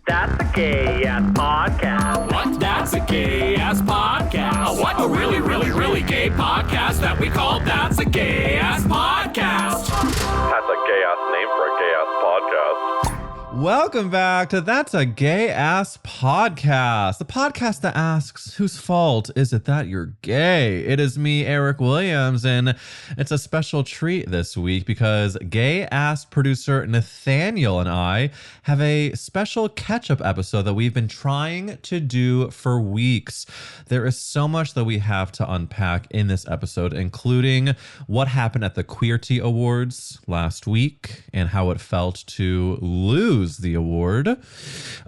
That's a gay-ass podcast. What? That's a gay-ass podcast. What? A really, really, really gay podcast that we call That's a Gay-Ass Podcast. That's a gay-ass name for a gay-ass podcast. Welcome back to That's a Gay-Ass Podcast, the podcast that asks, whose fault is it that you're gay? It is me, Eric Williams, and it's a special treat this week because gay-ass producer Nathanael and I have a special catch-up episode that we've been trying to do for weeks. There is so much that we have to unpack in this episode, including what happened at the Queerty Awards last week and how it felt to lose the award.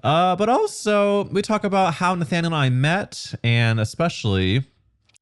But also we talk about how Nathanael and I met, and especially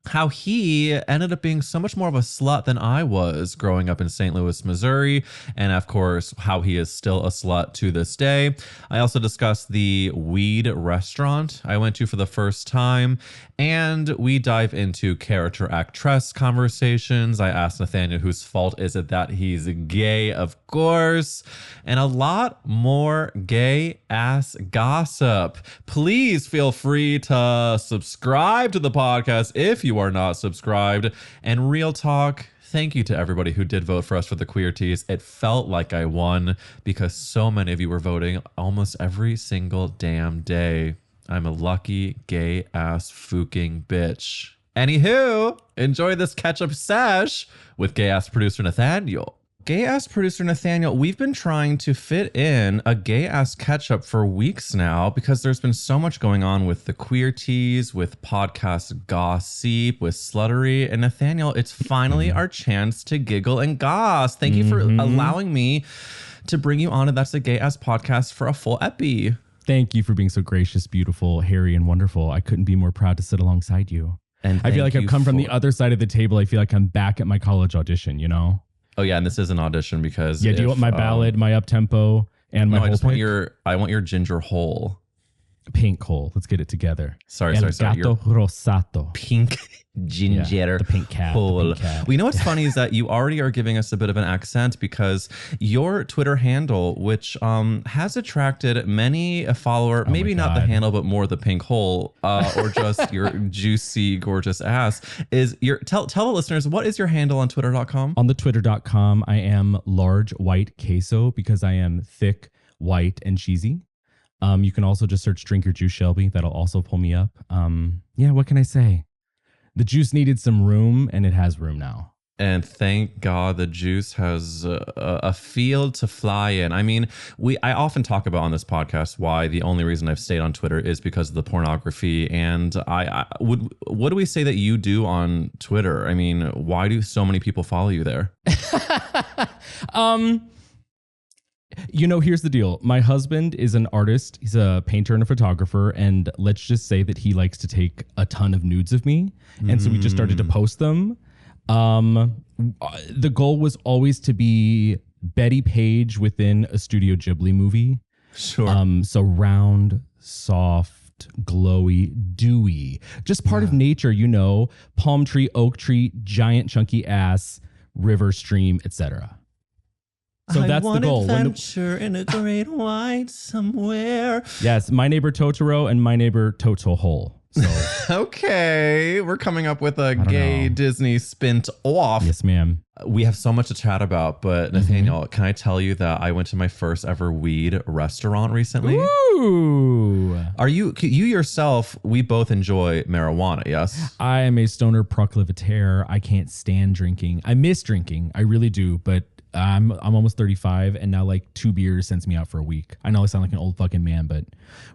how he ended up being so much more of a slut than I was growing up in St. Louis, Missouri. And of course, how he is still a slut to this day. I also discussed the weed restaurant I went to for the first time. And we dive into character actress conversations. I asked Nathanael whose fault is it that he's gay, of course. And a lot more gay ass gossip. Please feel free to subscribe to the podcast if you are not subscribed. And real talk, thank you to everybody who did vote for us for the Queerties. It felt like I won because so many of you were voting almost every single damn day. I'm a lucky gay ass fucking bitch. Anywho, enjoy this catch-up sesh with gay ass producer Nathanael. Gay ass producer Nathanael, we've been trying to fit in a gay ass catch-up for weeks now because there's been so much going on with the Queerties, with podcast gossip, with sluttery. And Nathanael, it's finally our chance to giggle and goss. Thank you for allowing me to bring you on to That's a Gay Ass Podcast for a full epi. Thank you for being so gracious, beautiful, hairy, and wonderful. I couldn't be more proud to sit alongside you. And I feel like I've come from the other side of the table. I feel like I'm back at my college audition, you know? Oh yeah, and this is an audition because do you want my ballad, my up-tempo, and my whole I want your ginger hole. Pink hole. Let's get it together. Sorry. Gato Your rosato. pink ginger the pink cat. hole. The pink cat. Well, you know what's funny is that you already are giving us a bit of an accent because your Twitter handle, which has attracted many a follower, maybe not the handle, but more the pink hole, or just your juicy, gorgeous ass, is your tell the listeners, what is your handle on twitter.com? On the twitter.com, I am large white queso because I am thick, white, and cheesy. You can also just search Drink Your Juice Shelby. That'll also pull me up. Yeah, what can I say? The juice needed some room, and it has room now. And thank God the juice has a field to fly in. I mean, I often talk about on this podcast why the only reason I've stayed on Twitter is because of the pornography. And what do we say that you do on Twitter? I mean, why do so many people follow you there? You know, here's the deal. My husband is an artist. He's a painter and a photographer. And let's just say that he likes to take a ton of nudes of me. And so we just started to post them. The goal was always to be Betty Page within a Studio Ghibli movie. Sure. So round, soft, glowy, dewy, just part of nature, you know, palm tree, oak tree, giant chunky ass, river, stream, etc. So that's the goal. Adventure in a great white somewhere. Yes, My Neighbor Totoro and My Neighbor Totoro. So okay, we're coming up with a gay Disney spin off. Yes, ma'am. We have so much to chat about, but Nathanael, can I tell you that I went to my first ever weed restaurant recently? Ooh. You yourself, we both enjoy marijuana, yes? I am a stoner proclivitaire. I can't stand drinking. I miss drinking. I really do, but I'm almost 35 and now like 2 beers sends me out for a week. I know I sound like an old fucking man, but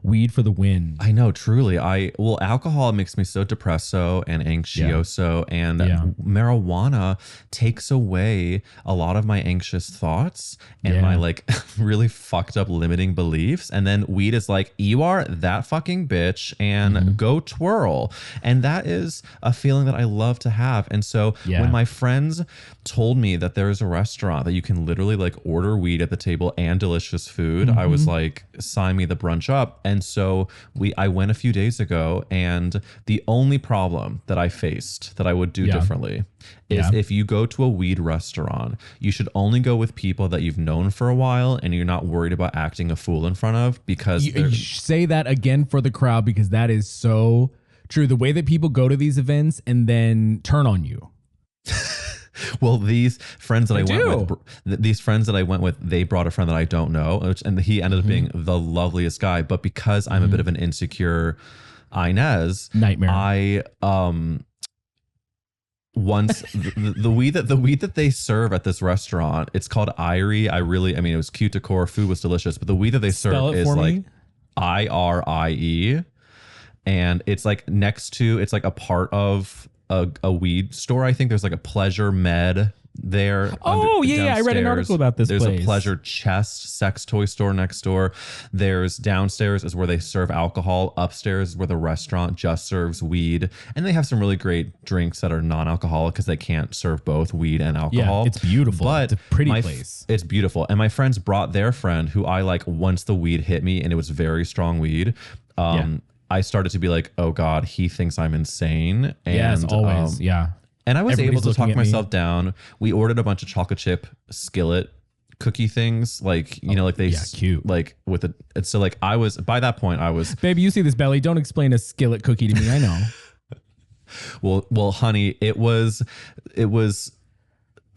weed for the win. I know, truly. Alcohol makes me so depresso and anxioso, and marijuana takes away a lot of my anxious thoughts and my like really fucked up limiting beliefs. And then weed is like, you are that fucking bitch and go twirl. And that is a feeling that I love to have. And so when my friends told me that there is a restaurant that you can literally like order weed at the table and delicious food, I was like, sign me the brunch up. And so I went a few days ago, and the only problem that I faced that I would do differently is if you go to a weed restaurant, you should only go with people that you've known for a while and you're not worried about acting a fool in front of, because you say that again for the crowd, because that is so true. The way that people go to these events and then turn on you. Well, these friends that I went with, they brought a friend that I don't know, and he ended up being the loveliest guy. But because I'm a bit of an insecure Inez nightmare, I once the weed that they serve at this restaurant, it's called Irie. I mean, it was cute decor, food was delicious, but the weed that they serve is like IRIE, and it's like it's like a part of a weed store. I think there's like a Pleasure Med there. I read an article about this. There's a Pleasure Chest sex toy store next door. There's downstairs is where they serve alcohol. Upstairs is where the restaurant just serves weed, and they have some really great drinks that are non-alcoholic because they can't serve both weed and alcohol. Yeah, it's beautiful. But it's a pretty place. It's beautiful. And my friends brought their friend, who I like, once the weed hit me and it was very strong weed. I started to be like, oh God, he thinks I'm insane. And, yes, always. And I was able to talk myself down. We ordered a bunch of chocolate chip skillet cookie things, like, you know, like they cute, like with it. So like I was, by that point I was, baby, you see this belly, don't explain a skillet cookie to me. I know. well, honey, it was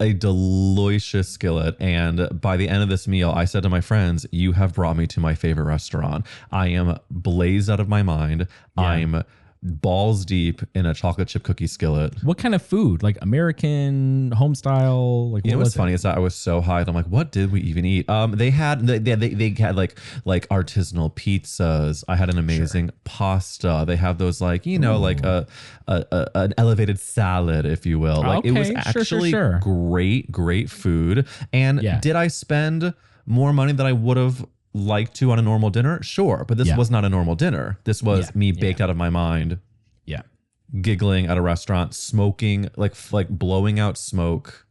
a delicious skillet. And by the end of this meal, I said to my friends, you have brought me to my favorite restaurant. I am blazed out of my mind. I'm balls deep in a chocolate chip cookie skillet. What kind of food? Like American home style? Like, you know what's funny is that I was so high that I'm like, what did we even eat? They had like artisanal pizzas. I had an amazing pasta. They have those like, you know, like an elevated salad, if you will. Like it was actually great food. And did I spend more money than I would have like to on a normal dinner? Sure. But this was not a normal dinner. This was me baked out of my mind. Yeah. Giggling at a restaurant, smoking, like blowing out smoke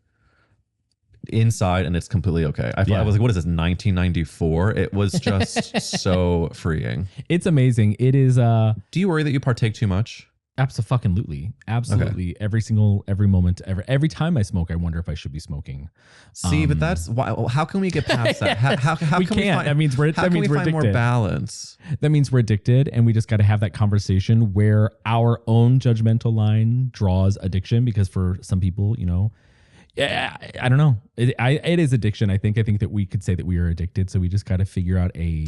inside, and it's completely okay. I was like, what is this, 1994? It was just so freeing. It's amazing. It is. Do you worry that you partake too much? Absolutely. Okay. Every moment, every time I smoke, I wonder if I should be smoking. See, but that's why. How can we get past that? How we can can't. That means we're find more balance? That means we're addicted, and we just got to have that conversation where our own judgmental line draws addiction. Because for some people, you know, I don't know. It is addiction. I think that we could say that we are addicted. So we just got to figure out a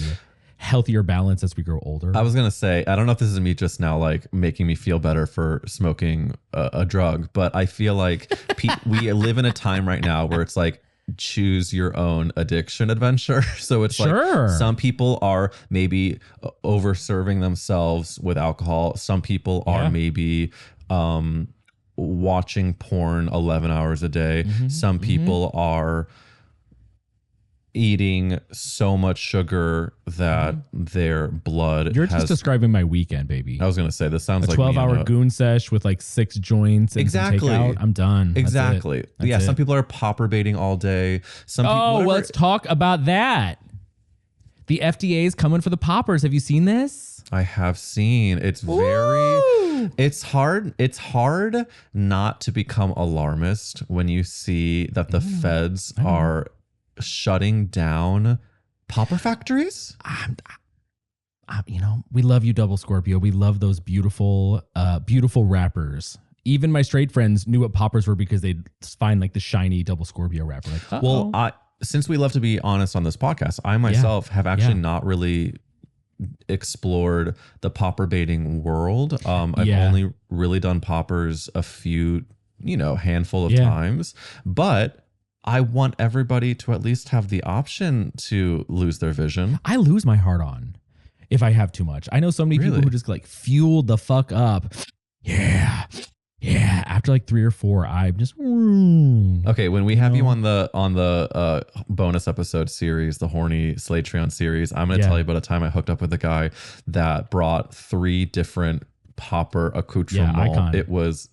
healthier balance as we grow older. I was gonna say, I don't know if this is me just now like making me feel better for smoking a drug, but I feel like we live in a time right now where it's like choose your own addiction adventure. So it's like some people are maybe over serving themselves with alcohol. Some people are maybe watching porn 11 hours a day. Some people are eating so much sugar that their blood just describing my weekend, baby. I was gonna say, this sounds like 12-hour goon sesh with like 6 joints and some takeout. I'm done. Exactly. That's it. Some people are popper baiting all day. Some people, let's talk about that. The FDA is coming for the poppers. Have you seen this? I have seen. It's hard not to become alarmist when you see that the feds are shutting down popper factories. You know, we love you, Double Scorpio. We love those beautiful wrappers. Even my straight friends knew what poppers were because they'd find like the shiny Double Scorpio wrapper. Like, well, since we love to be honest on this podcast, I myself have actually not really explored the popper baiting world. I've only really done poppers a few, handful of times, but I want everybody to at least have the option to lose their vision. I lose my heart on if I have too much. I know so many people who just like fueled the fuck up. Yeah. After like 3 or 4, I'm just okay. When we have you on the bonus episode series, the horny Slatreon series, I'm going to tell you about a time I hooked up with a guy that brought 3 different popper accoutrements. Icon. It was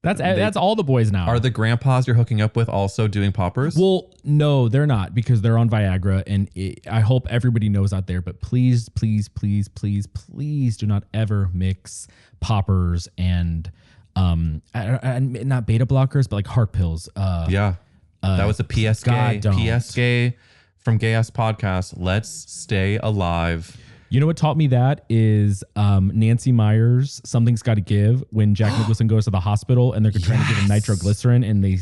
That's all the boys now. Are the grandpas you're hooking up with also doing poppers? Well, no, they're not because they're on Viagra. And I hope everybody knows out there, but please, please, please, please, please do not ever mix poppers and not beta blockers, but like heart pills. That was a PS gay from Gay Ass Podcast. Let's stay alive. You know what taught me that is Nancy Meyers' Something's Gotta Give, when Jack Nicholson goes to the hospital and they're trying to give him nitroglycerin and they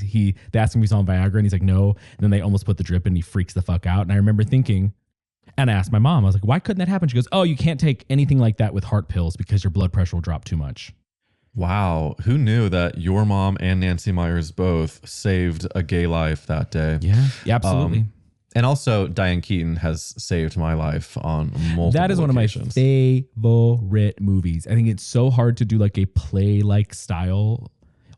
ask him if he's on Viagra and he's like, no. And then they almost put the drip and he freaks the fuck out. And I remember thinking, and I asked my mom, I was like, why couldn't that happen? She goes, oh, you can't take anything like that with heart pills because your blood pressure will drop too much. Wow. Who knew that your mom and Nancy Meyers both saved a gay life that day? Yeah, absolutely. And also, Diane Keaton has saved my life on multiple That is one occasions. of my favorite movies. I think it's so hard to do like a play-like style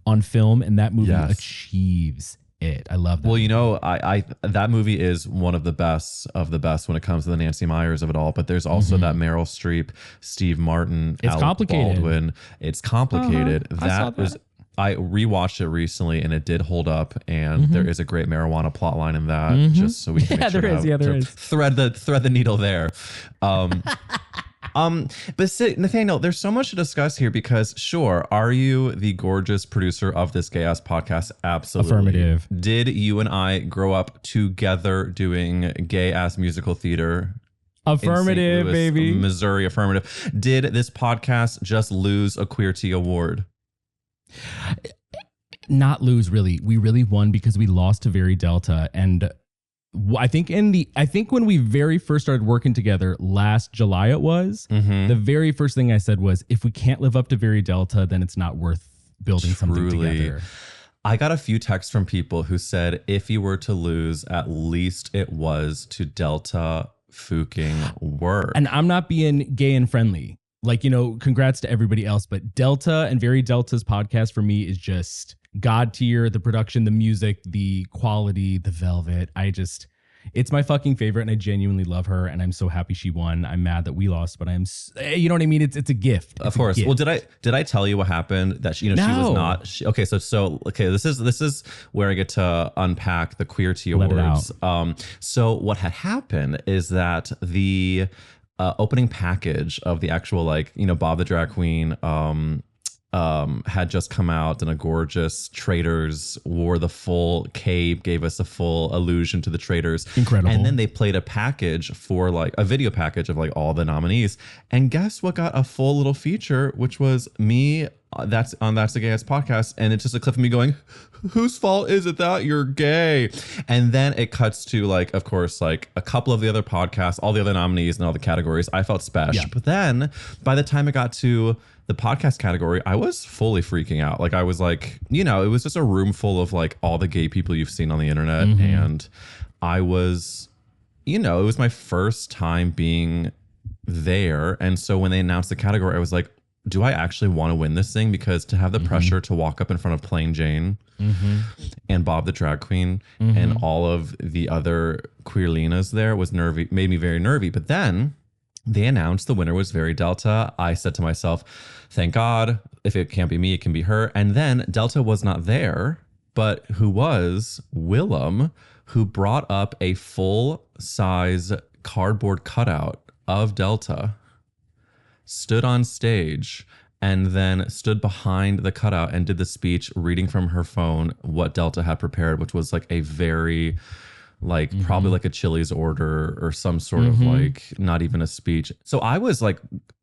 on film, and that movie achieves it. I love that. Well, you know, I that movie is one of the best when it comes to the Nancy Meyers of it all. But there's also that Meryl Streep, Steve Martin, It's Alec complicated. Baldwin. It's complicated. I saw that. I rewatched it recently and it did hold up. And there is a great marijuana plot line in that. Just so we can make sure there is. thread the needle there. But Nathanael, there's so much to discuss here because sure, are you the gorgeous producer of this Gay Ass Podcast? Absolutely. Affirmative. Did you and I grow up together doing gay ass musical theater? Affirmative, in St. Louis, baby. Missouri, affirmative. Did this podcast just lose a Queerty Award? Not lose, really. We really won because we lost to Very Delta. And I think when we very first started working together last July, the very first thing I said was, if we can't live up to Very Delta, then it's not worth building something together. I got a few texts from people who said if you were to lose, at least it was to Delta fucking work. And I'm not being gay and friendly. Like, you know, congrats to everybody else, but Delta and Very Delta's podcast for me is just God tier. The production, the music, the quality, the velvet. It's my fucking favorite, and I genuinely love her, and I'm so happy she won. I'm mad that we lost, but you know what I mean? It's a gift. Of course. Well, did I tell you what happened? That she was not. This is where I get to unpack the Queerty Awards. So what had happened is that the opening package of the actual, like, you know, Bob the Drag Queen had just come out, and a gorgeous Traitors wore the full cape, gave us a full allusion to the Traitors. Incredible. And then they played a package for, like, a video package of, like, all the nominees. And guess what got a full little feature, which was me. That's the Gay Ass Podcast, and it's just a clip of me going, whose fault is it that you're gay? And then it cuts to, like, of course, like a couple of the other podcasts, all the other nominees and all the categories. I felt special. Yeah. But then by the time it got to the podcast category, I was fully freaking out. Like, I was like, you know, it was just a room full of, like, all the gay people you've seen on the internet. And I was, you know, it was my first time being there. And so when they announced the category, I was like, do I actually want to win this thing? Because to have the pressure to walk up in front of Plain Jane and Bob the Drag Queen and all of the other queerlinas there was nervy, made me very nervy. But then they announced the winner was Very Delta. I said to myself, thank God, if it can't be me, it can be her. And then Delta was not there, but who was? Willem, who brought up a full-size cardboard cutout of Delta, stood on stage, and then stood behind the cutout and did the speech, reading from her phone what Delta had prepared, which was like a very, like, probably like a Chili's order or some sort of, like, not even a speech. So I was like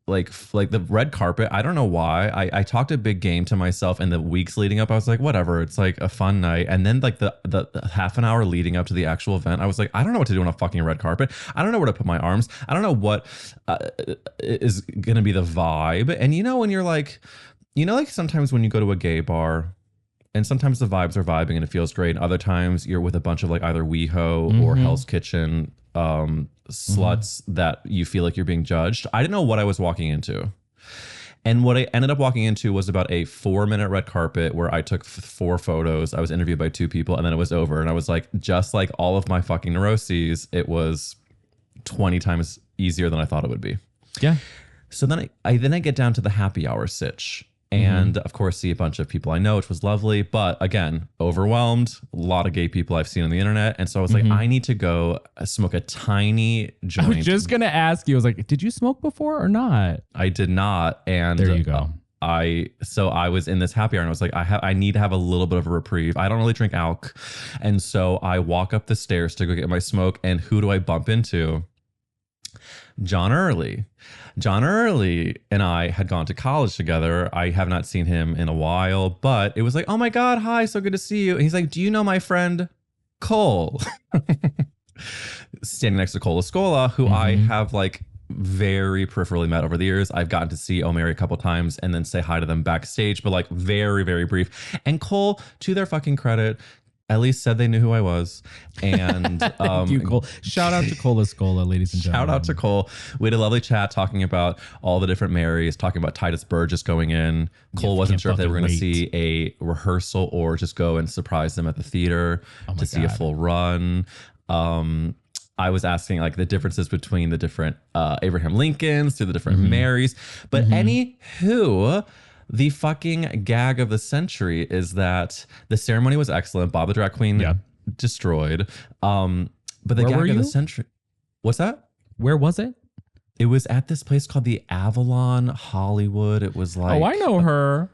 the red carpet. I don't know why. I talked a big game to myself in the weeks leading up. I was like, whatever, it's like a fun night. And then, like, the half an hour leading up to the actual event, I was like, I don't know what to do on a fucking red carpet. I don't know where to put my arms. I don't know what is gonna be the vibe. And you know, when you're like, you know, like sometimes when you go to a gay bar, and sometimes the vibes are vibing and it feels great, and other times you're with a bunch of, like, either WeHo or Hell's Kitchen sluts that you feel like you're being judged. I didn't know what I was walking into. And what I ended up walking into was about a 4-minute red carpet where I took 4 photos. I was interviewed by 2 people, and then it was over. And I was like, just like all of my fucking neuroses, it was 20 times easier than I thought it would be. Yeah. So then I get down to the happy hour sitch. and of course see a bunch of people I know, which was lovely. But again, overwhelmed, a lot of gay people I've seen on the internet. And so I was like, I need to go smoke a tiny joint. I was just going to ask you, I was like, did you smoke before or not? I did not. And there you go. I was in this happy hour and I was like, I need to have a little bit of a reprieve. I don't really drink alk. And so I walk up the stairs to go get my smoke. And who do I bump into? John Early. John Early and I had gone to college together. I have not seen him in a while, but it was like, oh my God, hi, so good to see you. And he's like, do you know my friend Cole? Standing next to Cole Escola, who I have like very peripherally met over the years. I've gotten to see Omeri a couple times and then say hi to them backstage, but like very, very brief. And Cole, to their fucking credit, at least said they knew who I was. And thank you, Cole. Shout out to Cole Escola, ladies and gentlemen. Shout out to Cole. We had a lovely chat talking about all the different Marys, talking about Titus Burgess going in. Cole wasn't sure if they were going to see a rehearsal or just go and surprise them at the theater to see a full run. I was asking like the differences between the different Abraham Lincolns to the different Marys. But anywho, the fucking gag of the century is that the ceremony was excellent. Bob the drag queen destroyed. But the gag of the century. What's that? Where was it? It was at this place called the Avalon Hollywood. It was like, oh, I know her.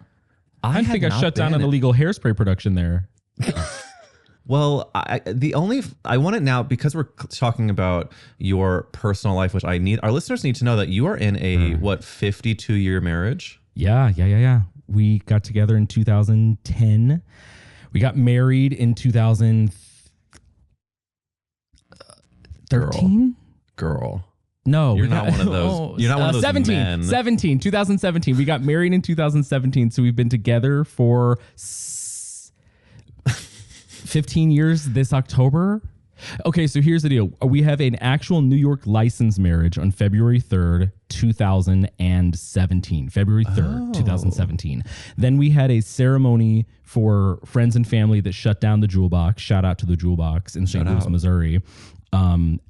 I think I shut down an illegal hairspray production there. Well, I want it now because we're talking about your personal life, which our listeners need to know that you are in a 52-year marriage. Yeah. We got together in 2010. We got married in 2013. Girl. No, you're not one of those. You're not one of those 2017. We got married in 2017. So we've been together for 15 years this October. Okay, so here's the deal. We have an actual New York license marriage on February 3rd, 2017. February 3rd, 2017. Then we had a ceremony for friends and family that shut down the Jewel Box. Shout out to the Jewel Box in St. Louis, Missouri.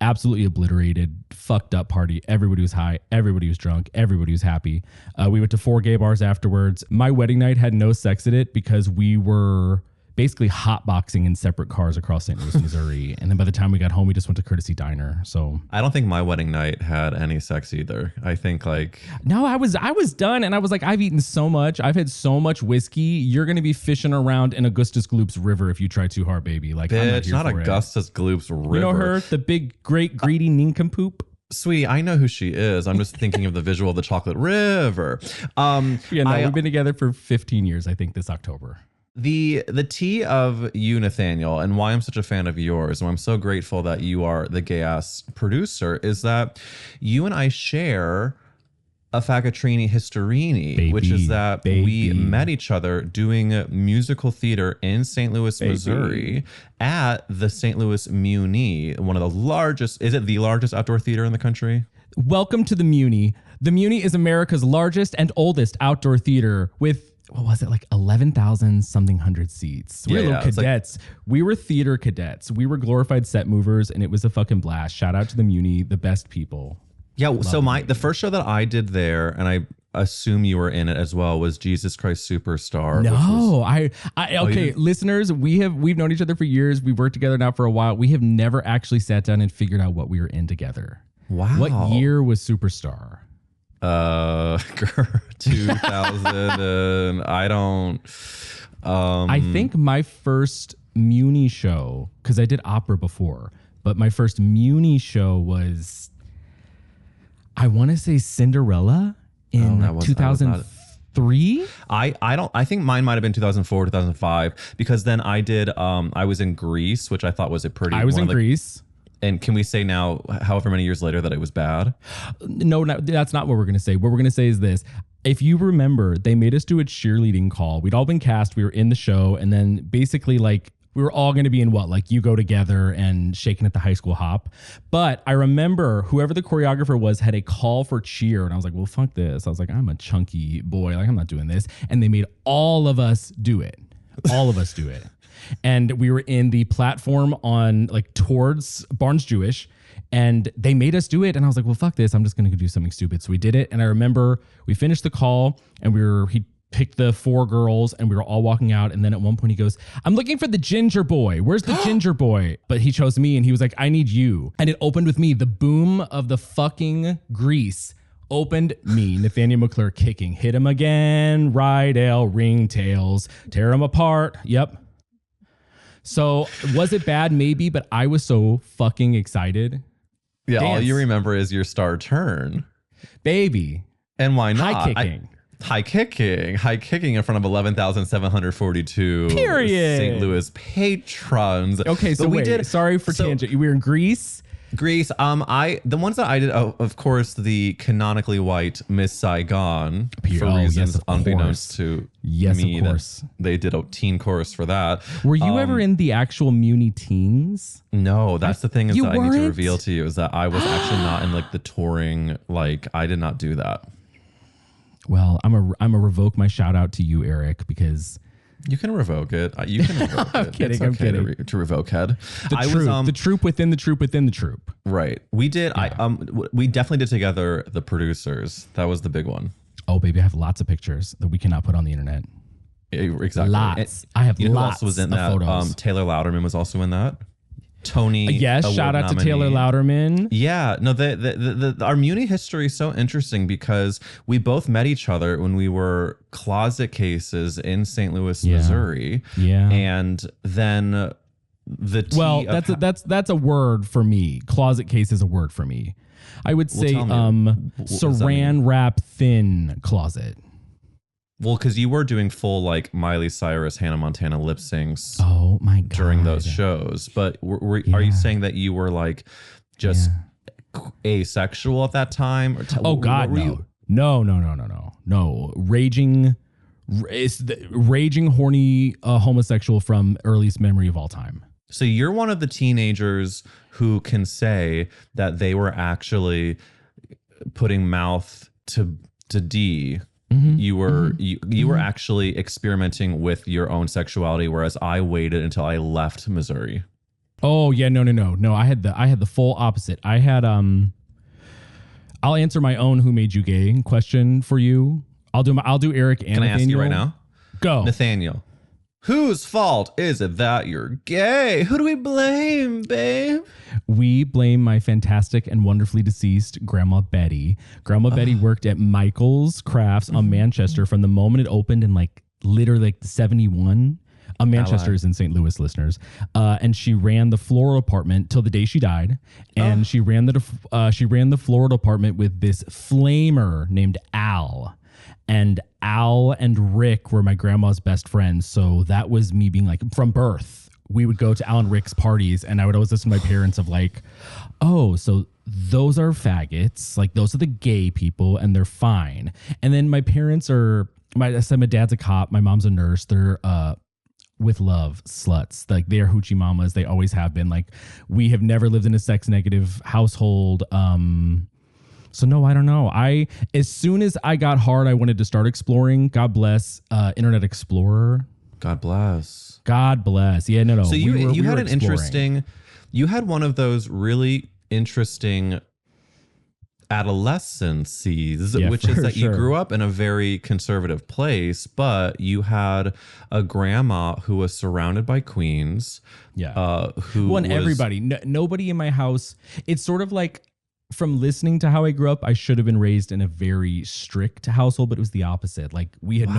Absolutely obliterated, fucked up party. Everybody was high. Everybody was drunk. Everybody was happy. We went to 4 gay bars afterwards. My wedding night had no sex in it because we were basically hotboxing in separate cars across St. Louis, Missouri. And then by the time we got home, we just went to Courtesy Diner. So I don't think my wedding night had any sex either. I think like... No, I was done. And I was like, I've eaten so much. I've had so much whiskey. You're going to be fishing around in Augustus Gloop's river if you try too hard, baby. Like, bitch, I'm not Augustus Gloop's river. You know her? The big, great, greedy nincompoop? Sweetie, I know who she is. I'm just thinking of the visual of the chocolate river. We've been together for 15 years, I think, this October. The tea of you, Nathaniel, and why I'm such a fan of yours, and why I'm so grateful that you are the gay ass producer, is that you and I share a Fagatrini Historini, which is that we met each other doing musical theater in St. Louis, Missouri, at the St. Louis Muni, one of the largest, is it the largest outdoor theater in the country? Welcome to the Muni. The Muni is America's largest and oldest outdoor theater with, what was it, like 11,000 something hundred seats. We were little cadets. We were theater cadets. We were glorified set movers, and it was a fucking blast. Shout out to the Muni, the best people. Yeah, so the first show that I did there, and I assume you were in it as well, was Jesus Christ Superstar. No, listeners, we've known each other for years. We've worked together now for a while. We have never actually sat down and figured out what we were in together. Wow. What year was Superstar? 2000 and I don't I think my first Muni show, because I did opera before, but my first Muni show was, I want to say Cinderella in 2003. I think mine might have been 2004, 2005, because then I did I was in Greece, which I thought was I was in Greece. And can we say now, however many years later, that it was bad? No, that's not what we're going to say. What we're going to say is this. If you remember, they made us do a cheerleading call. We'd all been cast. We were in the show. And then basically like we were all going to be in what? Like You Go Together and Shaking at the High School Hop. But I remember whoever the choreographer was had a call for cheer. And I was like, well, fuck this. I was like, I'm a chunky boy. Like, I'm not doing this. And they made all of us do it. All of us do it. And we were in the platform on like towards Barnes Jewish, and they made us do it. And I was like, well, fuck this. I'm just going to do something stupid. So we did it. And I remember we finished the call, and he picked the 4 girls and we were all walking out. And then at one point he goes, I'm looking for the ginger boy. Where's the ginger boy? But he chose me and he was like, I need you. And it opened with me. The boom of the fucking grease opened me, Nathanael McClure kicking. Hit him again. Rydell, ringtails, tear him apart. Yep. So was it bad? Maybe, but I was so fucking excited. Yeah, all Dance. you remember is your star turn. Baby. And why not? High kicking. High kicking in front of 11,742 Period. St. Louis patrons. Okay, so But wait, sorry for tangent. We were in Greece. Greece. The ones that I did, of course, the canonically white Miss Saigon for reasons unbeknownst to me. Of course. They did a teen chorus for that. Were you ever in the actual Muni Teens? No, that's the thing is You that I need to weren't? reveal to you is that I was actually not in like the touring. Like I did not do that. Well, I'm a revoke my shout out to you, Eric, because You can revoke it. You can revoke it. I'm kidding. It's I'm okay kidding. To revoke head. The troop within the troop within the troop. Right. We did. We definitely did together the producers. That was the big one. Oh, baby, I have lots of pictures that we cannot put on the internet. Exactly. Lots. I have you know lots who else was in of that? photos. Taylor Louderman was also in that. Tony. Yes, Award shout out to nominee. Taylor Louderman. Yeah, no, our Muni history is so interesting because we both met each other when we were closet cases in St. Louis, Missouri. Yeah. And then that's a word for me. Closet case is a word for me. I would say tell me, what does that mean? saran wrap thin closet. Well, because you were doing full like Miley Cyrus, Hannah Montana lip syncs Oh my god. during those shows. But are you saying that you were like just asexual at that time? Or Oh god, no. Raging horny homosexual from earliest memory of all time. So you're one of the teenagers who can say that they were actually putting mouth to D. Mm-hmm. You were actually experimenting with your own sexuality, whereas I waited until I left Missouri. Oh yeah, no. I had the full opposite. I had I'll answer my own "Who made you gay?" question for you. I'll do Eric and Can I Nathaniel. ask you right now? Go, Nathaniel. Whose fault is it that you're gay? Who do we blame, babe? We blame my fantastic and wonderfully deceased Grandma Betty. Grandma Betty worked at Michael's Crafts on Manchester from the moment it opened in literally 71. Manchester is in St. Louis, listeners. And she ran the floral department till the day she died. And she ran the floral department with this flamer named Al. And Al and Rick were my grandma's best friends. So that was me being like, from birth, we would go to Al and Rick's parties and I would always listen to my parents of like, oh, so those are faggots. Like those are the gay people and they're fine. And then my parents my dad's a cop. My mom's a nurse. They're, with love sluts. Like they're hoochie mamas. They always have been. Like we have never lived in a sex negative household. So no, I don't know. As soon as I got hard, I wanted to start exploring. God bless Internet Explorer. God bless. God bless. Yeah, no. So you had an exploring. interesting, you had one of those really interesting adolescences, which is that you grew up in a very conservative place, but you had a grandma who was surrounded by queens. Yeah. Who everybody. Nobody in my house. It's sort of like, from listening to how I grew up, I should have been raised in a very strict household, but it was the opposite. Like we had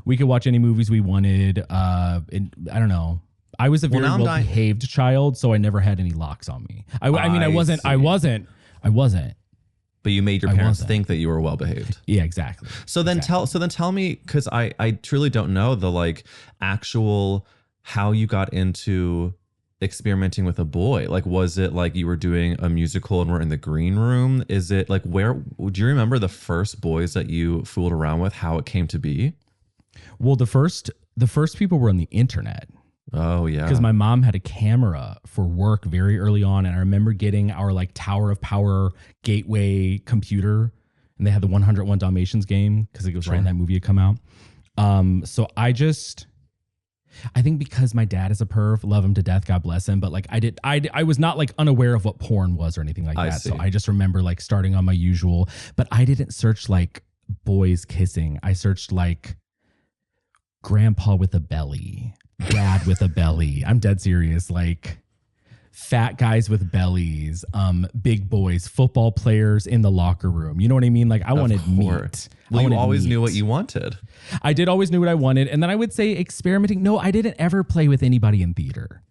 we could watch any movies we wanted. I don't know. I was a very well-behaved child, so I never had any locks on me. I wasn't. But you made your parents think that you were well behaved. Yeah, exactly. So then tell me, because I truly don't know the actual how you got into experimenting with a boy. Like, was it like you were doing a musical and we're in the green room? Is it like do you remember the first boys that you fooled around with, how it came to be? Well, the first people were on the internet. Oh yeah. Because my mom had a camera for work very early on. And I remember getting our Tower of Power gateway computer, and they had the 101 Dalmatians game because it was right when that movie had come out. So I think because my dad is a perv, love him to death, God bless him. But I was not unaware of what porn was or anything like that. So I just remember starting on my usual, but I didn't search boys kissing. I searched grandpa with a belly, dad with a belly. I'm dead serious. Like fat guys with bellies, big boys, football players in the locker room. You know what I mean? Like I wanted meat. Well, you always knew what you wanted. I did always knew what I wanted. And then I would say experimenting. No, I didn't ever play with anybody in theater.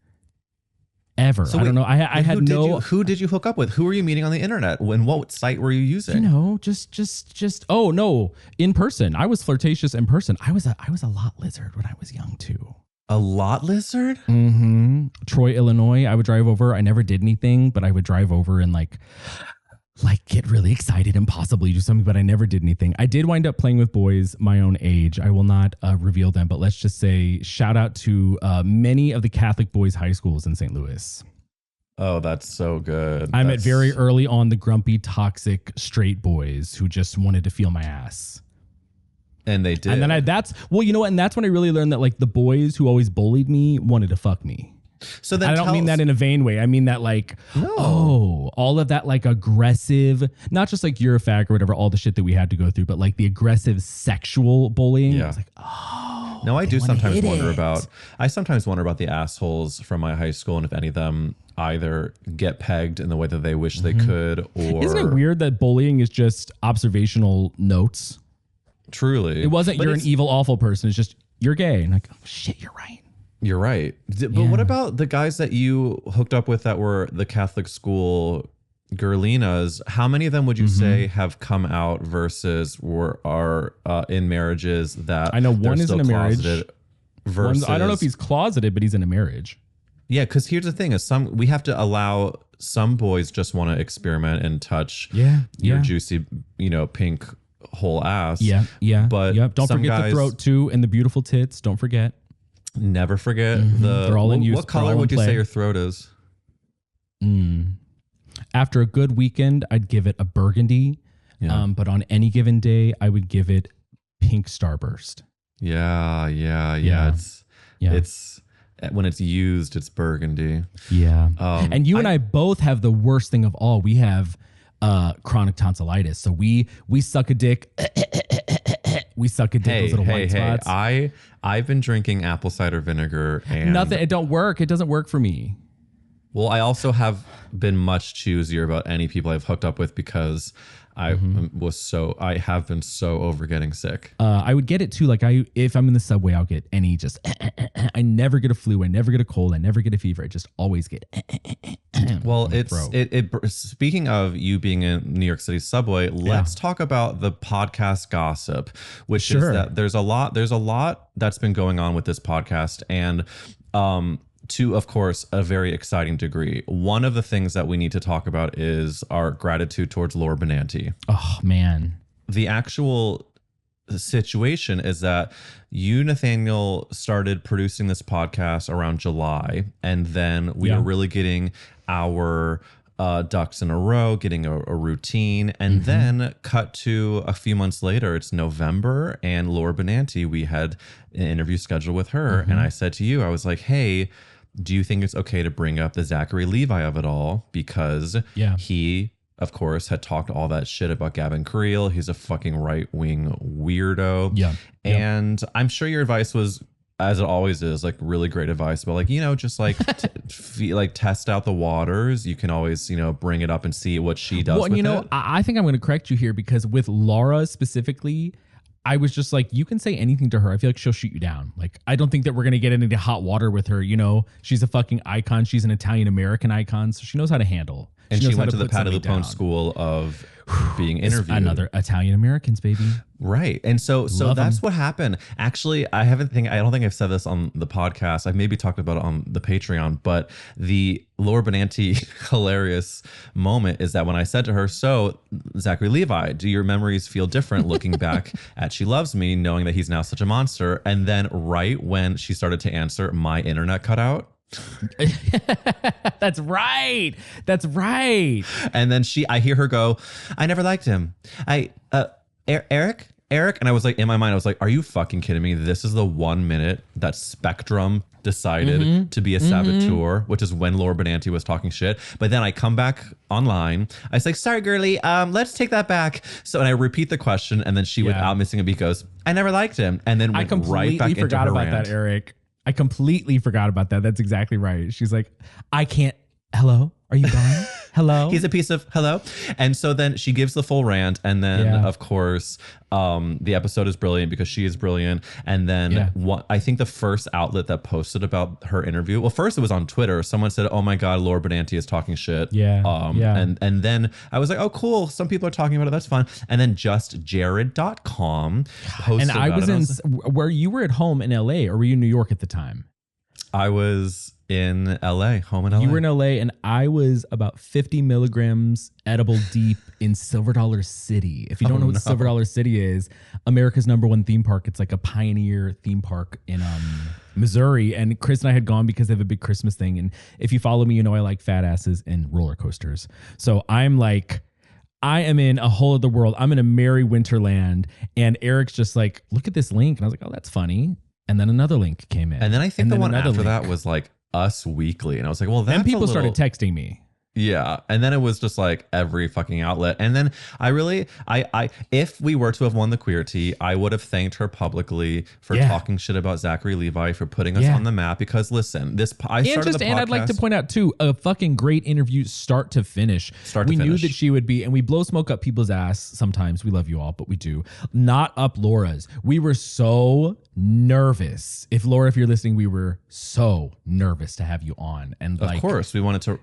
Ever. So I don't know. I had no. Who did you hook up with? Who were you meeting on the internet? When what site were you using? You know, just. Oh no, in person. I was flirtatious in person. I was a lot lizard when I was young too. A lot lizard? Mm-hmm. Troy, Illinois. I would drive over. I never did anything, but I would drive over and like get really excited and possibly do something, but I never did anything. I did wind up playing with boys my own age. I will not reveal them, but let's just say shout out to many of the Catholic boys' high schools in St. Louis. Oh, that's so good. I met very early on the grumpy, toxic, straight boys who just wanted to feel my ass. And they did. And then you know what? And that's when I really learned that like the boys who always bullied me wanted to fuck me. So then I don't mean that in a vain way. I mean that like, all of that like aggressive, not just like you're a fag or whatever, all the shit that we had to go through, but like the aggressive sexual bullying. Yeah. I was like, no, I sometimes wonder about the assholes from my high school and if any of them either get pegged in the way that they wish they could or. Isn't it weird that bullying is just observational notes? Truly. It wasn't you're an evil, awful person. It's just you're gay. And like, oh shit, you're right. You're right. But what about the guys that you hooked up with that were the Catholic school girlinas? How many of them would you say have come out versus are in marriages that I know one is in a marriage. Versus, I don't know if he's closeted, but he's in a marriage. Yeah, because here's the thing: is we have to allow some boys just want to experiment and touch your juicy, pink whole ass. Yeah. But don't forget the throat too and the beautiful tits. Don't forget. Never forget They're all in use. What color would you say your throat is? After a good weekend, I'd give it a burgundy. Yeah. But on any given day, I would give it pink starburst. Yeah. It's when it's used, it's burgundy. Yeah. And you and I both have the worst thing of all. We have chronic tonsillitis. So we suck a dick. We suck a dick. Those little white spots. I've been drinking apple cider vinegar and nothing. It don't work. It doesn't work for me. Well, I also have been much choosier about any people I've hooked up with because I have been so over getting sick. I would get it too. Like if I'm in the subway, I'll get any just, I never get a flu. I never get a cold. I never get a fever. I just always get. Well, speaking of you being in New York City subway, let's talk about the podcast gossip, which is that there's a lot that's been going on with this podcast and, to, of course, a very exciting degree. One of the things that we need to talk about is our gratitude towards Lara Benanti. Oh, man. The actual situation is that you, Nathaniel, started producing this podcast around July, and then we are really getting our ducks in a row, getting a routine, and then cut to a few months later, it's November, and Lara Benanti, we had an interview scheduled with her, and I said to you, I was like, hey, do you think it's okay to bring up the Zachary Levi of it all? Because he, of course, had talked all that shit about Gavin Creel. He's a fucking right-wing weirdo. Yeah. And I'm sure your advice was, as it always is, like really great advice, but like, just like test out the waters. You can always, bring it up and see what she does. Well, with I think I'm going to correct you here because with Lara specifically, I was just like, you can say anything to her. I feel like she'll shoot you down. Like, I don't think that we're going to get into hot water with her. She's a fucking icon. She's an Italian-American icon. So she knows how to handle. And she went to the Patti LuPone school of being interviewed. Another Italian-Americans, baby. Right. And so that's what happened. Actually, I don't think I've said this on the podcast. I've maybe talked about it on the Patreon, but the Lara Benanti hilarious moment is that when I said to her, so Zachary Levi, do your memories feel different looking back at She Loves Me, knowing that he's now such a monster? And then right when she started to answer, my internet cut out. That's right. And then I hear her go, I never liked him. Eric. And I was like, in my mind, I was like, are you fucking kidding me? This is the 1 minute that Spectrum decided to be a saboteur, which is when Lara Benanti was talking shit. But then I come back online. I say, sorry, girly, let's take that back. So, and I repeat the question, and then she, without missing a beat, goes, I never liked him. And then went right back into her forgot about rant. that, Eric. I completely forgot about that. That's exactly right. She's like, I can't. Hello? Are you gone? Hello? He's a piece of hello. And so then she gives the full rant. And then, of course, the episode is brilliant because she is brilliant. And then I think the first outlet that posted about her interview, well, first it was on Twitter. Someone said, oh my God, Lara Benanti is talking shit. And then I was like, oh, cool. Some people are talking about it. That's fun. And then justjared.com posted and I about was it. where you were at home in LA, or were you in New York at the time? I was in LA, home in LA. You were in LA, and I was about 50 milligrams edible deep in Silver Dollar City. If you don't know what Silver Dollar City is, America's #1 theme park. It's like a pioneer theme park in Missouri. And Chris and I had gone because they have a big Christmas thing. And if you follow me, you know I like fat asses and roller coasters. So I'm like, I am in a whole other world. I'm in a merry winterland. And Eric's just like, look at this link. And I was like, oh, that's funny. And then another link came in. And then I think the one after that was like Us Weekly. And I was like, well, that's and people started texting me. Yeah. And then it was just like every fucking outlet. And then I if we were to have won the Queerty, I would have thanked her publicly for talking shit about Zachary Levi, for putting us on the map. Because listen, and I'd like to point out too, a fucking great interview, start to finish. We knew that she would be, and we blow smoke up people's ass sometimes. We love you all, but we do not up Laura's. We were so nervous. If you're listening, we were so nervous to have you on. And of course, we wanted to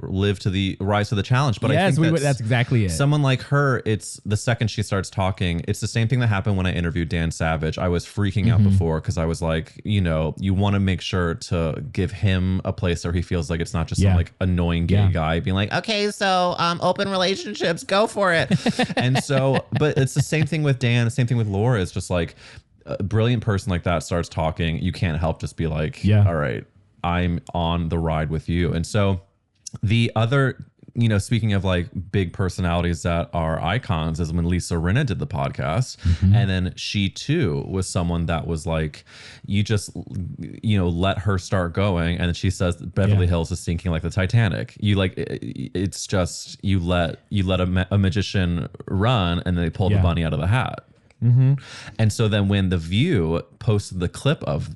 rise to the challenge. But I think that's exactly it. Someone like her, it's the second she starts talking, it's the same thing that happened when I interviewed Dan Savage. I was freaking out before because I was like, you want to make sure to give him a place where he feels like it's not just some like annoying gay guy being like, okay, so open relationships, go for it. And so, but it's the same thing with Dan, the same thing with Lara. It's just like a brilliant person like that starts talking, you can't help just be like, all right, I'm on the ride with you. And so the other, speaking of like big personalities that are icons, is when Lisa Rinna did the podcast. And then she too was someone that was like, you just, let her start going. And then she says Beverly Hills is sinking like the Titanic. You like, it's just, you let a magician run and they pull the bunny out of the hat. And so then when The View posted the clip of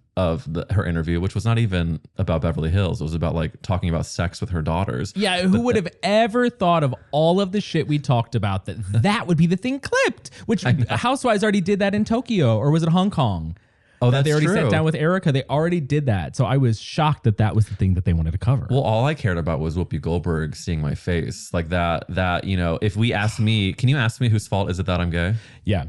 her interview, which was not even about Beverly Hills, it was about like talking about sex with her daughters. Yeah, who would have ever thought of all of the shit we talked about that would be the thing clipped? Which Housewives already did that in Tokyo, or was it Hong Kong? Oh, that's they already true. sat down with Erica. They already did that. So I was shocked that was the thing that they wanted to cover. Well, all I cared about was Whoopi Goldberg seeing my face. Like that, if we ask me, can you ask me whose fault is it that I'm gay? Yeah.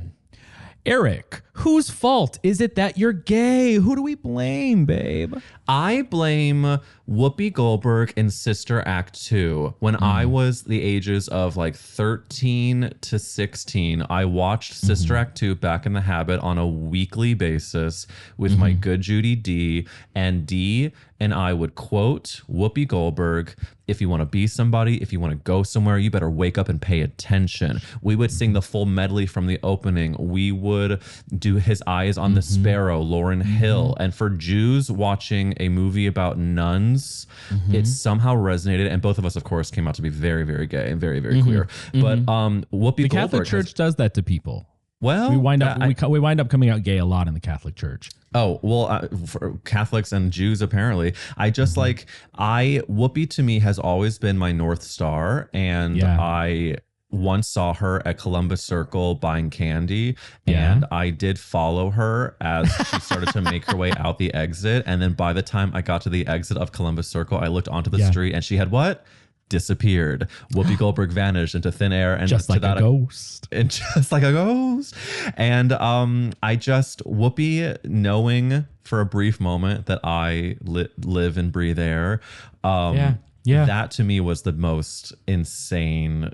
Eric, whose fault is it that you're gay? Who do we blame, babe? I blame Whoopi Goldberg in Sister Act 2. When I was the ages of like 13 to 16, I watched Sister Act 2 Back in the Habit on a weekly basis with my good Judy D. And D and I would quote Whoopi Goldberg, if you want to be somebody, if you want to go somewhere, you better wake up and pay attention. We would sing the full medley from the opening. We would do His Eyes on the Sparrow, Lauryn Hill. And for Jews watching a movie about nuns, it somehow resonated. And both of us, of course, came out to be very, very gay and very, very queer. But Whoopi Goldberg, the Catholic Church does that to people. Well, we wind up coming out gay a lot in the Catholic Church. Oh, well, for Catholics and Jews, apparently. I just Whoopi to me has always been my North Star. And I once saw her at Columbus Circle buying candy. And I did follow her as she started to make her way out the exit. And then by the time I got to the exit of Columbus Circle, I looked onto the street and she had what? Disappeared. Whoopi Goldberg vanished into thin air, and just like a ghost. And just like a ghost. And Whoopi, knowing for a brief moment that I live and breathe air, that to me was the most insane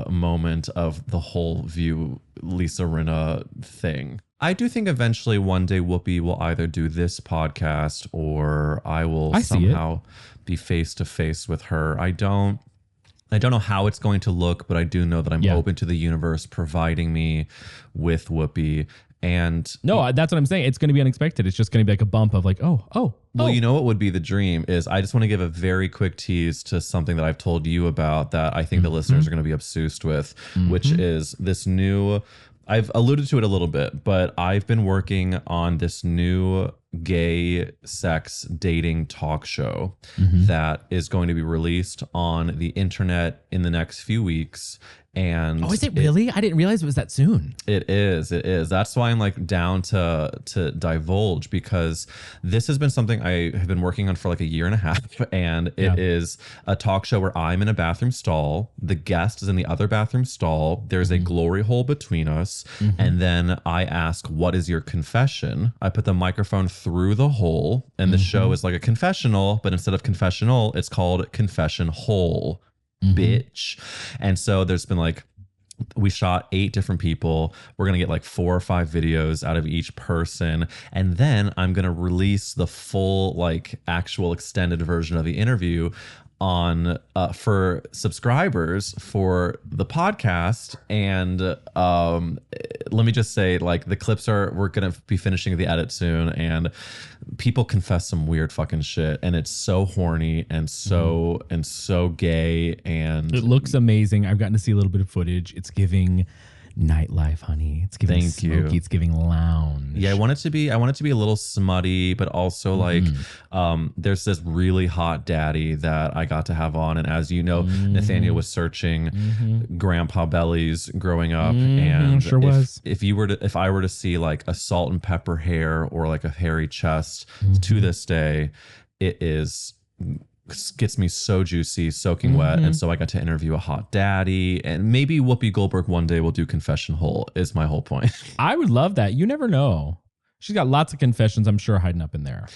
moment of the whole View Lisa Rinna thing. I do think eventually one day Whoopi will either do this podcast or I will somehow be face to face with her. I don't know how it's going to look, but I do know that I'm open to the universe providing me with Whoopi. And no, that's what I'm saying. It's going to be unexpected. It's just going to be like a bump of like, oh, Well, you know what would be the dream is I just want to give a very quick tease to something that I've told you about that I think the listeners are going to be obsessed with, which is this new, I've alluded to it a little bit, but I've been working on this new gay sex dating talk show that is going to be released on the internet in the next few weeks. And is it really? I didn't realize it was that soon. It is. That's why I'm like down to divulge, because this has been something I have been working on for like a year and a half. And it is a talk show where I'm in a bathroom stall. The guest is in the other bathroom stall. There's a glory hole between us. And then I ask, what is your confession? I put the microphone through the hole, and the show is like a confessional, but instead of confessional, it's called confession hole. Bitch. And so there's been like, we shot 8 different people. We're going to get like 4 or 5 videos out of each person. And then I'm going to release the full, like actual extended version of the interview on for subscribers for the podcast. And let me just say, like, the clips we're gonna be finishing the edit soon, and people confess some weird fucking shit, and it's so horny and so gay, and it looks amazing. I've gotten to see a little bit of footage. It's giving nightlife, honey. It's giving smoky. It's giving lounge. Yeah, I want it to be a little smutty, but also like there's this really hot daddy that I got to have on, and as you know, Nathanael was searching grandpa bellies growing up, and sure was. If I were to see like a salt and pepper hair or like a hairy chest, to this day, gets me so juicy, soaking wet. And so I got to interview a hot daddy, and maybe Whoopi Goldberg one day will do confession hole, is my whole point. I would love that. You never know. She's got lots of confessions, I'm sure, hiding up in there.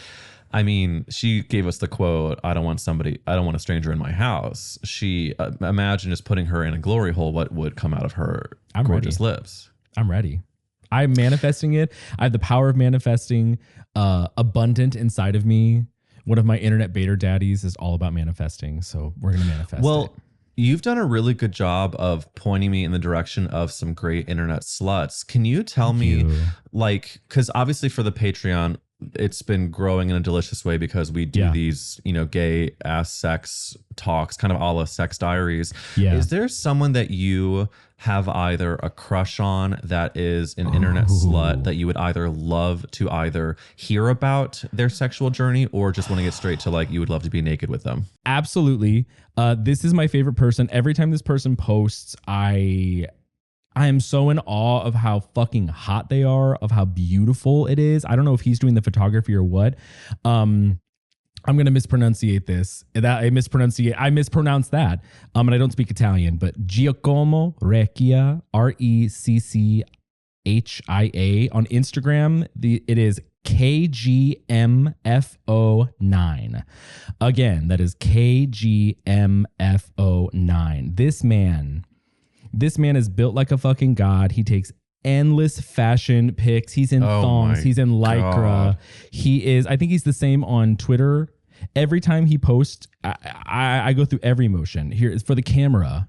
I mean, she gave us the quote, I don't want a stranger in my house. She imagine just putting her in a glory hole, what would come out of her gorgeous lips. I'm ready. I'm manifesting it. I have the power of manifesting abundant inside of me. One of my internet beta daddies is all about manifesting, so we're going to manifest it. You've done a really good job of pointing me in the direction of some great internet sluts. Can you tell me, like, because obviously for the Patreon, it's been growing in a delicious way because we do these, gay ass sex talks, kind of a la Sex Diaries. Yeah. Is there someone that you have either a crush on that is an internet slut that you would either love to either hear about their sexual journey or just want to get straight to like you would love to be naked with them? Absolutely. This is my favorite person. Every time this person posts, I am so in awe of how fucking hot they are, of how beautiful it is. I don't know if he's doing the photography or what. I'm going to mispronunciate this. I mispronounce that. And I don't speak Italian, but Giacomo Recchia, Recchia on Instagram. It is KGMFO9. Again, that is KGMFO9. This man is built like a fucking god. He takes endless fashion pics. He's in thongs. He's in lycra. God. I think he's the same on Twitter. Every time he posts, I go through every motion. Here is for the camera.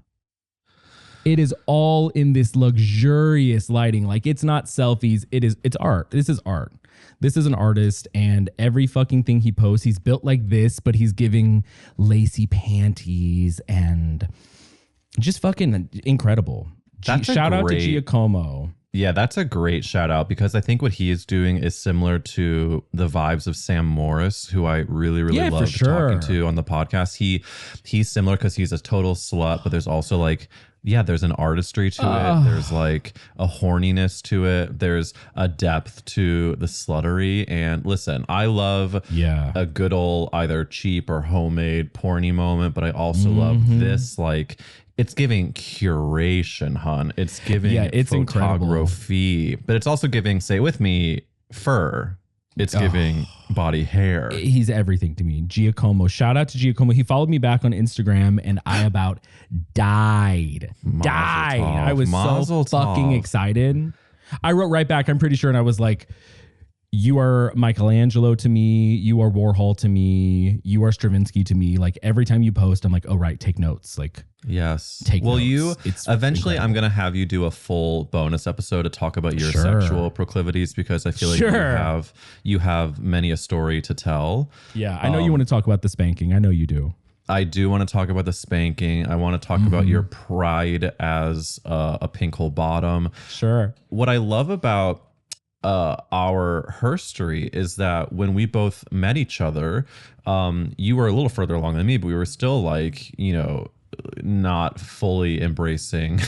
It is all in this luxurious lighting. Like, it's not selfies. It's art. This is art. This is an artist, and every fucking thing he posts, he's built like this, but he's giving lacy panties and just fucking incredible. Shout out to Giacomo. Yeah, that's a great shout out, because I think what he is doing is similar to the vibes of Sam Morris, who I really love talking to on the podcast. He's similar because he's a total slut, but there's also like, there's an artistry to it. There's like a horniness to it. There's a depth to the sluttery. And listen, I love a good old either cheap or homemade porny moment, but I also love this, like, it's giving curation, hun. It's giving photography, but it's also giving, say with me, fur. It's giving body hair. He's everything to me. Giacomo. Shout out to Giacomo. He followed me back on Instagram, and I about died. I was so fucking excited. I wrote right back, I'm pretty sure, and I was like, you are Michelangelo to me. You are Warhol to me. You are Stravinsky to me. Like every time you post, I'm like, oh, right, take notes. Like, yes. take Well, notes. It's eventually incredible. I'm going to have you do a full bonus episode to talk about your Sure. sexual proclivities, because I feel like you have many a story to tell. Yeah, I know you want to talk about the spanking. I know you do. I do want to talk about the spanking. I want to talk about your pride as a pink hole bottom. Sure. What I love about our herstory is that when we both met each other, you were a little further along than me, but we were still like, you know, not fully embracing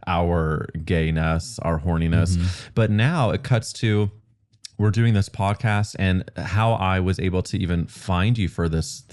our gayness, our horniness. But now it cuts to, we're doing this podcast, and how I was able to even find you for this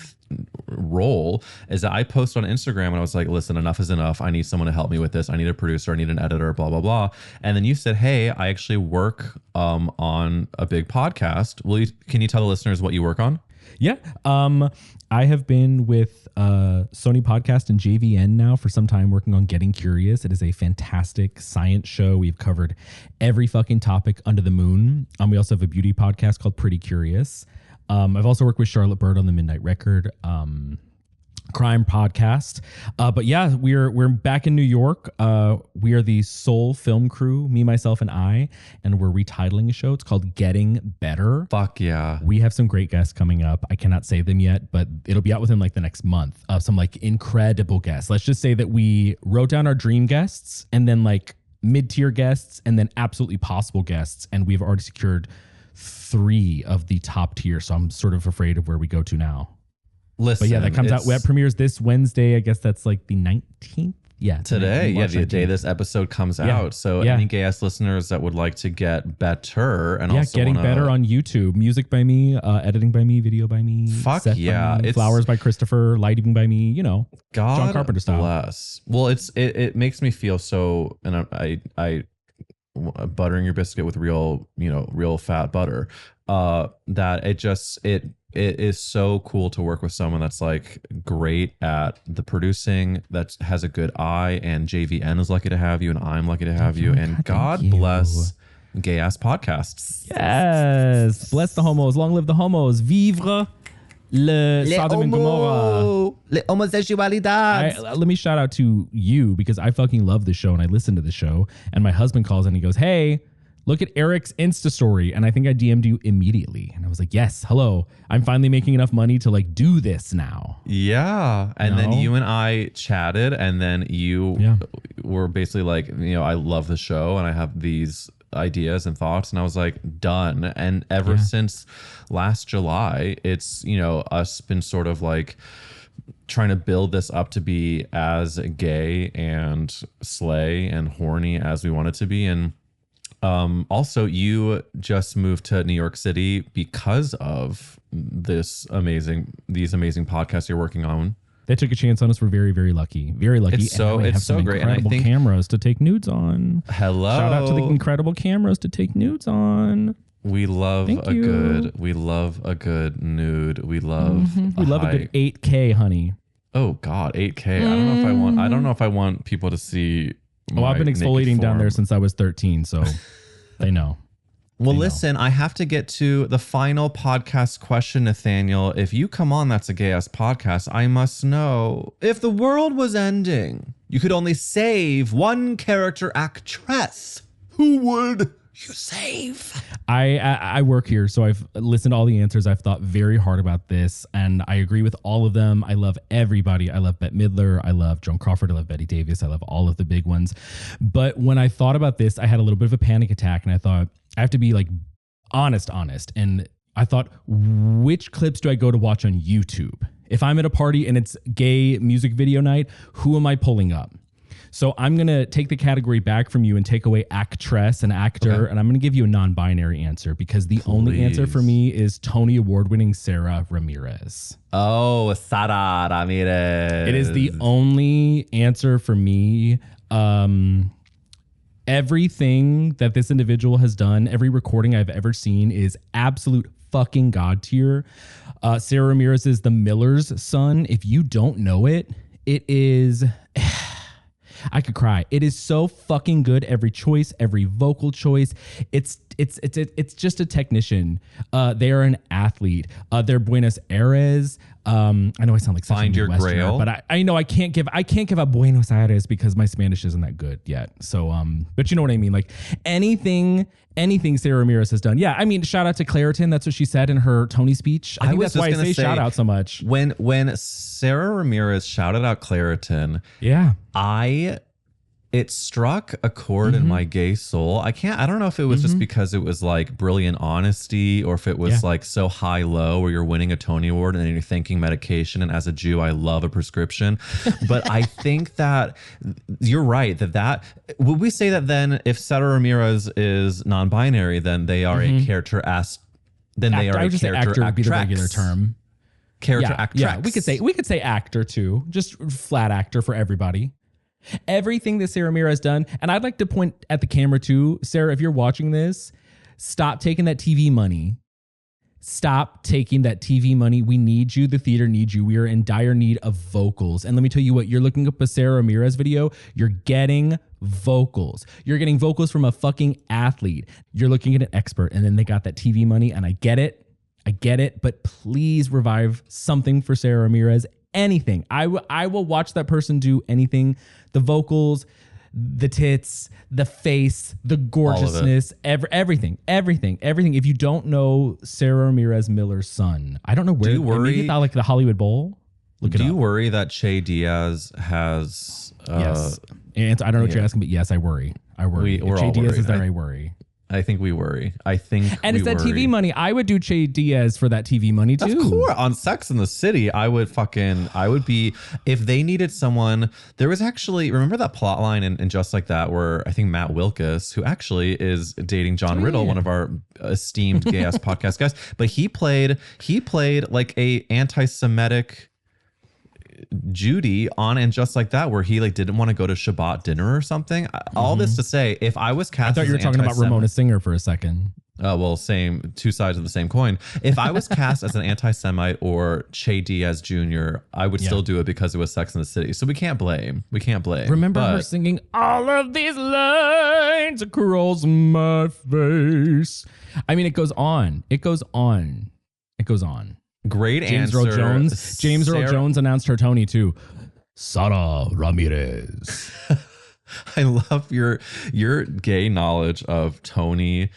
role is that I posted on Instagram and I was like, listen, enough is enough. I need someone to help me with this. I need a producer. I need an editor, blah, blah, blah. And then you said, hey, I actually work on a big podcast. Can you tell the listeners what you work on? Yeah. I have been with Sony Podcast and JVN now for some time, working on Getting Curious. It is a fantastic science show. We've covered every fucking topic under the moon. We also have a beauty podcast called Pretty Curious. I've also worked with Charlotte Bird on the Midnight Record crime podcast. But yeah, we're back in New York. We are the sole film crew, me, myself, and I, and we're retitling a show. It's called Getting Better. Fuck yeah. We have some great guests coming up. I cannot say them yet, but it'll be out within like the next month. Some like incredible guests. Let's just say that we wrote down our dream guests, and then like mid-tier guests, and then absolutely possible guests. And we've already secured 3 of the top tier. So I'm sort of afraid of where we go to now. Listen, but yeah, that comes out. Web premieres this Wednesday. I guess that's like the 19th. Yeah. Today. Yeah, the 19th. day this episode comes out. So any gay ass listeners that would like to get better and also getting better on YouTube. Music by me, editing by me, video by me. Fuck set yeah. by me, flowers by Christopher, lighting by me, you know. God John Carpenter style. Bless. Well, it makes me feel so, and I buttering your biscuit with real fat butter, that it is so cool to work with someone that's like great at the producing, that has a good eye, and JVN is lucky to have you, and I'm lucky to have you, and God bless gay ass podcasts. Yes, bless the homos, long live the homos, vivre le Sodom and Gomorrah. Le homosexualidad. Let me shout out to you, because I fucking love the show and I listen to the show, and my husband calls and he goes, hey, look at Eric's Insta story. And I think I DM'd you immediately. And I was like, yes, hello. I'm finally making enough money to like do this now. Yeah. And then you and I chatted, and then you were basically like, you know, I love the show and I have these ideas and thoughts, and I was like, done. And ever since last July, it's, you know, us been sort of like trying to build this up to be as gay and slay and horny as we want it to be. And also, you just moved to New York City because of these amazing podcasts you're working on. They took a chance on us. We're very, very lucky. Very lucky. It's so great. And I think cameras to take nudes on. Hello. Shout out to the incredible cameras to take nudes on. We love a good nude. We love a good 8K, honey. Oh God, 8K. I don't know if I want people to see. Oh, I've been exfoliating down there since I was 13, so they know. Well, listen, I have to get to the final podcast question, Nathaniel. If you come on That's a Gay Ass Podcast, I must know, if the world was ending, you could only save one character actress, who would you save? I work here, so I've listened to all the answers. I've thought very hard about this, and I agree with all of them. I love everybody. I love Bette Midler. I love Joan Crawford. I love Betty Davis. I love all of the big ones. But when I thought about this, I had a little bit of a panic attack, and I thought, I have to be like honest. And I thought, which clips do I go to watch on YouTube? If I'm at a party and it's gay music video night, who am I pulling up? So I'm going to take the category back from you and take away actress and actor, and I'm going to give you a non-binary answer, because the only answer for me is Tony Award-winning Sarah Ramirez. Oh, Sarah Ramirez. It is the only answer for me. Everything that this individual has done, every recording I've ever seen, is absolute fucking god tier. Sarah Ramirez is the Miller's son. If you don't know it, it is... I could cry. It is so fucking good. Every choice, every vocal choice. It's just a technician. They are an athlete. They're Buenos Aires. I know I sound like such Find a your Midwesterner, grail. but I know I can't give up Buenos Aires because my Spanish isn't that good yet. So but you know what I mean? Like anything Sarah Ramirez has done. Yeah, I mean, shout out to Claritin. That's what she said in her Tony speech. I think that's why I say shout out so much. When Sarah Ramirez shouted out Claritin, Yeah. it struck a chord in my gay soul. I don't know if it was just because it was like brilliant honesty or if it was like so high low where you're winning a Tony Award and then you're thanking medication. And as a Jew, I love a prescription. But I think that you're right that would we say that then if Sarah Ramirez is non-binary, then they are a character then they are I would a just say character actor would be the actrex. regular term. Character actrex. Yeah, we could say actor too. Just flat actor for everybody. Everything that Sarah Ramirez has done, and I'd like to point at the camera too. Sarah, if you're watching this, stop taking that TV money. Stop taking that TV money. We need you. The theater needs you. We are in dire need of vocals. And let me tell you what, you're looking up a Sarah Ramirez video, you're getting vocals. You're getting vocals from a fucking athlete. You're looking at an expert, and then they got that TV money, and I get it, but please revive something for Sarah Ramirez. Anything. I will watch that person do anything. The vocals, the tits, the face, the gorgeousness, everything. If you don't know Sarah Ramirez Miller's son, I don't know where. Do you worry? Maybe it's like the Hollywood Bowl. Do you worry that Che Diaz has? Yes. And I don't know what you're asking, but yes, I worry. We're If Che all Diaz worried. is there, I worry. I think we worry. And it's that TV money. I would do Che Diaz for that TV money too. Of course. On Sex in the City, I would be, if they needed someone, there was actually, remember that plot line in Just Like That where I think Matt Wilkus, who actually is dating John Riddle, one of our esteemed gay ass podcast guys, but he played like a anti-Semitic Judy on And Just Like That, where he like didn't want to go to Shabbat dinner or something. All this to say, if I was cast, I thought you were talking about Ramona Singer for a second. Well, same, two sides of the same coin. If I was cast as an anti-Semite or Che Diaz Jr., I would still do it because it was Sex in the City. So we can't blame. Remember her singing all of these lines across my face. I mean, it goes on. Great James answer. Earl Jones. James Earl Jones announced her Tony too. Sara Ramirez. I love your gay knowledge of Tony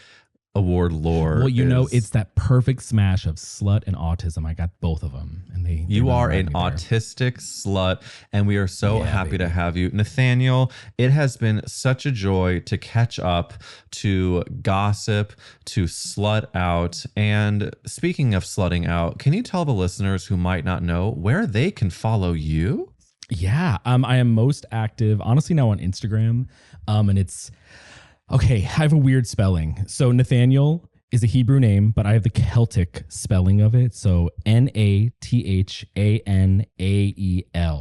Award lore. Well, you know, it's that perfect smash of slut and autism. I got both of them, and they you really are ride an me there. autistic slut, and we are so happy baby. to have you. Nathanael, it has been such a joy to catch up, to gossip, to slut out. And speaking of slutting out, can you tell the listeners who might not know where they can follow you? Yeah, I am most active, honestly, now on Instagram, and it's okay. I have a weird spelling. So Nathanael is a Hebrew name, but I have the Celtic spelling of it. So NathanAel,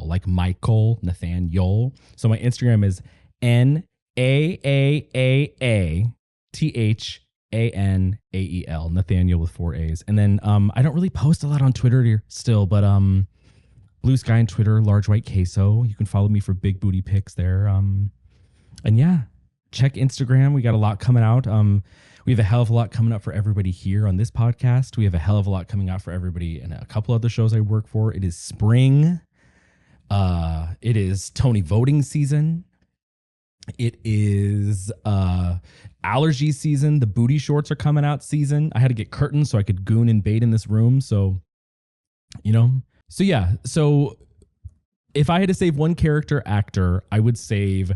like Michael, Nathaniel. So my Instagram is NAAAATHANAEL, Nathanael with 4 A's. And then I don't really post a lot on Twitter still, but Blue Sky and Twitter, Large White Queso. You can follow me for big booty pics there. And yeah, check Instagram. We got a lot coming out. We have a hell of a lot coming up for everybody here on this podcast. We have a hell of a lot coming out for everybody in a couple other shows I work for. It is spring. It is Tony voting season. It is allergy season. The booty shorts are coming out season. I had to get curtains so I could goon and bait in this room. So, you know. So yeah. So if I had to save one character actor, I would save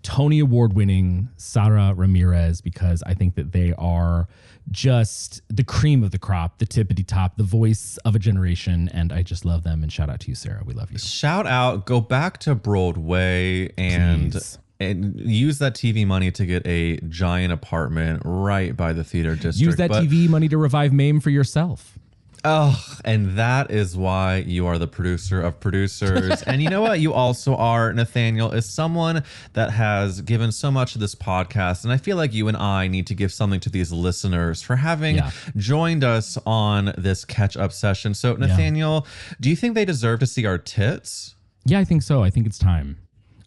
Tony Award winning Sara Ramirez, because I think that they are just the cream of the crop, the tippity top, the voice of a generation. And I just love them. And shout out to you, Sarah. We love you. Shout out. Go back to Broadway and use that TV money to get a giant apartment right by the theater district. Use that TV money to revive MAME for yourself. Oh, and that is why you are the producer of producers. And you know what? You also are, Nathanael, is someone that has given so much to this podcast. And I feel like you and I need to give something to these listeners for having joined us on this catch-up session. So, Nathanael, do you think they deserve to see our tits? Yeah, I think so. I think it's time.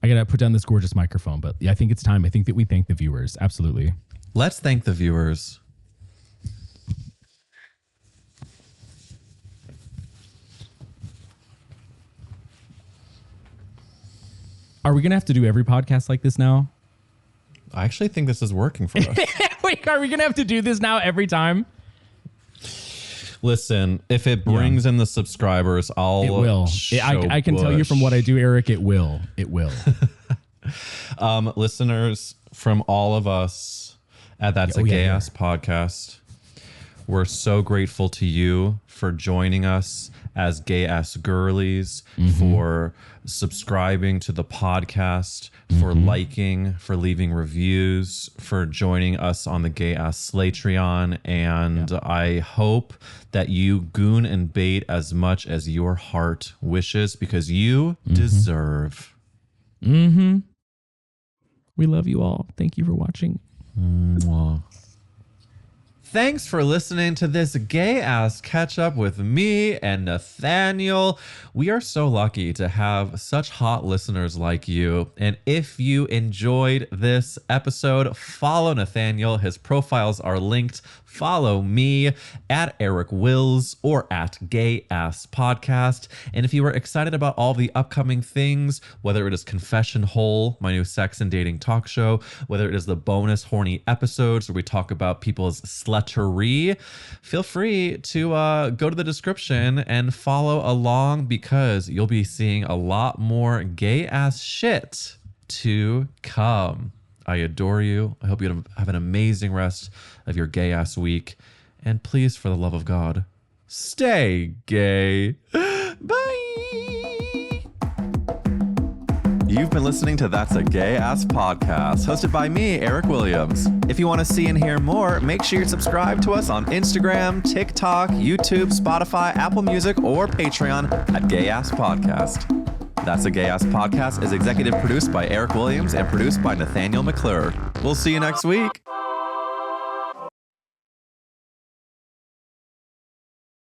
I got to put down this gorgeous microphone, but yeah, I think it's time. I think that we thank the viewers. Absolutely. Let's thank the viewers. Are we going to have to do every podcast like this now? I actually think this is working for us. Wait, are we going to have to do this now every time? Listen, if it brings in the subscribers, I'll. It will. I can tell you from what I do, Eric, it will. It will. Listeners, from all of us at That's a Gay Ass Podcast, we're so grateful to you for joining us as gay ass girlies, for subscribing to the podcast, for liking, for leaving reviews, for joining us on the Gay Ass Slatreon. And I hope that you goon and bait as much as your heart wishes, because you deserve. We love you all. Thank you for watching. Mwah. Thanks for listening to this gay ass catch up with me and Nathanael. We are so lucky to have such hot listeners like you. And if you enjoyed this episode, follow Nathanael. His profiles are linked. Follow me at Eric Wills or at Gay Ass Podcast. And if you are excited about all the upcoming things, whether it is Confession Hole, my new sex and dating talk show, whether it is the bonus horny episodes where we talk about people's sluttery, feel free to go to the description and follow along, because you'll be seeing a lot more gay ass shit to come. I adore you. I hope you have an amazing rest of your gay ass week. And please, for the love of God, stay gay. Bye. You've been listening to That's a Gay Ass Podcast, hosted by me, Eric Williams. If you want to see and hear more, make sure you subscribe to us on Instagram, TikTok, YouTube, Spotify, Apple Music, or Patreon at Gay Ass Podcast. That's a Gay Ass Podcast is executive produced by Eric Williams and produced by Nathanael McClure. We'll see you next week.